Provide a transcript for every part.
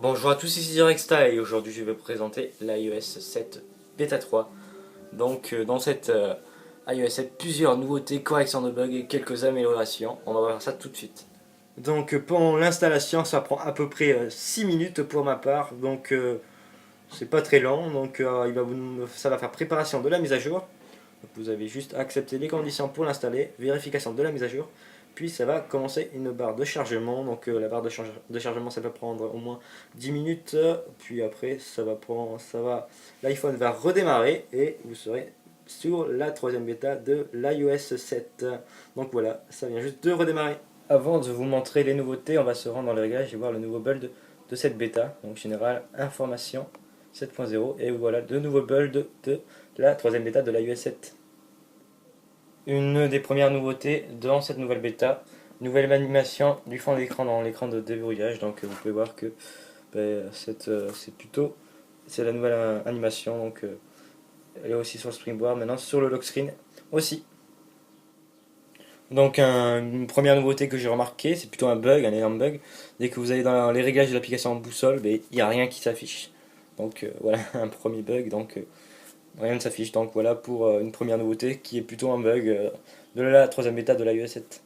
Bonjour à tous, ici Direxta et aujourd'hui je vais vous présenter l'iOS 7 Beta 3. Donc dans cette iOS 7, plusieurs nouveautés, corrections de bugs et quelques améliorations. On va voir ça tout de suite. Donc pour l'installation, ça prend à peu près 6 minutes pour ma part. Donc c'est pas très long. Donc ça va faire préparation de la mise à jour. Donc, vous avez juste à accepter les conditions pour l'installer, vérification de la mise à jour. Puis ça va commencer une barre de chargement, donc la barre de chargement ça va prendre au moins 10 minutes, puis après l'iPhone va redémarrer et vous serez sur la troisième bêta de l'iOS 7. Donc voilà, ça vient juste de redémarrer. Avant de vous montrer les nouveautés, on va se rendre dans les réglages et voir le nouveau build de cette bêta, donc général, information 7.0, et voilà le nouveau build de la troisième bêta de l'iOS 7. Une des premières nouveautés dans cette nouvelle bêta, nouvelle animation du fond d'écran dans l'écran de déverrouillage. Donc vous pouvez voir que c'est la nouvelle animation. Donc elle est aussi sur le Springboard, maintenant sur le lock screen aussi. Donc une première nouveauté que j'ai remarqué, c'est plutôt un bug, un énorme bug. Dès que vous allez dans les réglages de l'application boussole, il n'y a rien qui s'affiche. Donc voilà un premier bug. Donc rien ne s'affiche, donc voilà pour une première nouveauté qui est plutôt un bug de la troisième bêta de l'iOS 7.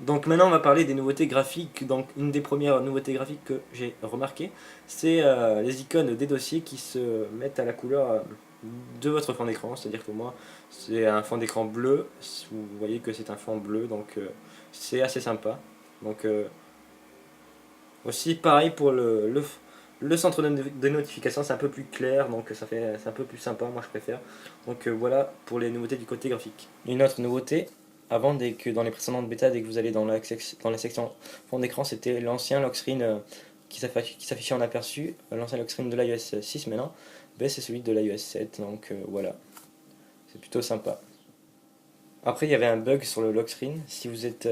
Donc maintenant on va parler des nouveautés graphiques. Donc une des premières nouveautés graphiques que j'ai remarqué, c'est les icônes des dossiers qui se mettent à la couleur de votre fond d'écran. C'est-à-dire que moi c'est un fond d'écran bleu, vous voyez que c'est un fond bleu, donc c'est assez sympa. Donc aussi pareil pour le centre de notification, c'est un peu plus clair, donc c'est un peu plus sympa, moi je préfère. Donc voilà pour les nouveautés du côté graphique. Une autre nouveauté, avant, dès que dans les précédentes bêtas, dès que vous allez dans la section fond d'écran, c'était l'ancien lock screen qui s'affichait en aperçu, l'ancien lock screen de l'iOS 6 maintenant, c'est celui de l'iOS 7, donc voilà, c'est plutôt sympa. Après il y avait un bug sur le lock screen, si vous êtes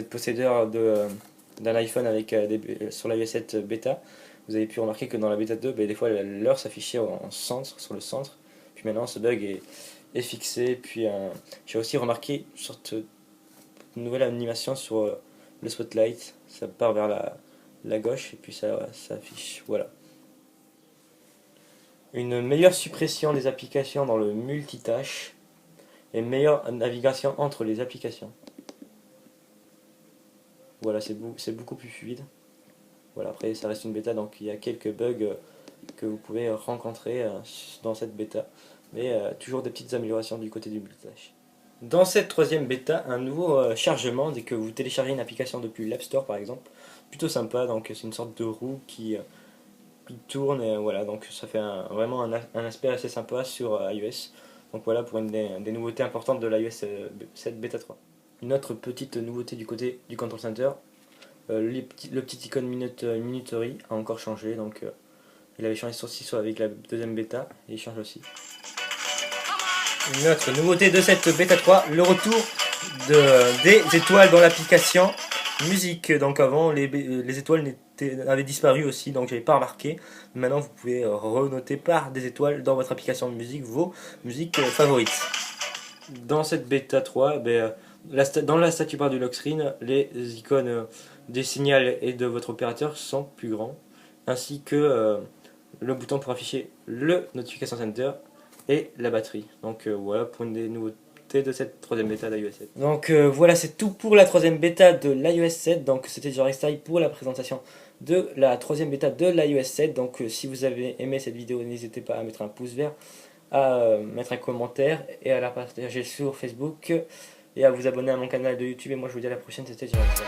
possédeur d'un iPhone avec sur l'iOS 7 bêta, vous avez pu remarquer que dans la bêta 2, des fois l'heure s'affichait en centre, sur le centre, puis maintenant ce bug est fixé. Puis j'ai aussi remarqué une sorte de nouvelle animation sur le spotlight, ça part vers la gauche et puis ça affiche, voilà. Une meilleure suppression des applications dans le multitâche et une meilleure navigation entre les applications. Voilà, c'est beaucoup plus fluide. Voilà, après ça reste une bêta, donc il y a quelques bugs que vous pouvez rencontrer dans cette bêta, mais toujours des petites améliorations du côté du multitâche. Dans cette troisième bêta, un nouveau chargement dès que vous téléchargez une application depuis l'App Store par exemple, plutôt sympa. Donc c'est une sorte de roue qui tourne, et voilà, donc ça fait vraiment un aspect assez sympa sur iOS. Donc voilà pour une des nouveautés importantes de l'iOS 7 bêta 3. Une autre petite nouveauté du côté du Control Center, le petit icône Minuterie a encore changé, donc il avait changé soit avec la deuxième bêta, et il change aussi. Une autre nouveauté de cette bêta 3, le retour des étoiles dans l'application musique. Donc avant les étoiles avaient disparu aussi, donc j'avais pas remarqué. Maintenant vous pouvez renoter par des étoiles dans votre application de musique vos musiques favorites. Dans cette bêta 3, dans la statue bar du lock screen, les icônes des signaux et de votre opérateur sont plus grands, ainsi que le bouton pour afficher le Notification Center et la batterie. Donc voilà pour une des nouveautés de cette troisième bêta d'iOS 7. Donc voilà, c'est tout pour la troisième bêta de l'iOS 7. Donc c'était Direxta pour la présentation de la troisième bêta de l'iOS 7. Donc si vous avez aimé cette vidéo, n'hésitez pas à mettre un pouce vert, à mettre un commentaire et à la partager sur Facebook et à vous abonner à mon canal de YouTube. Et moi je vous dis à la prochaine, c'était Direxta.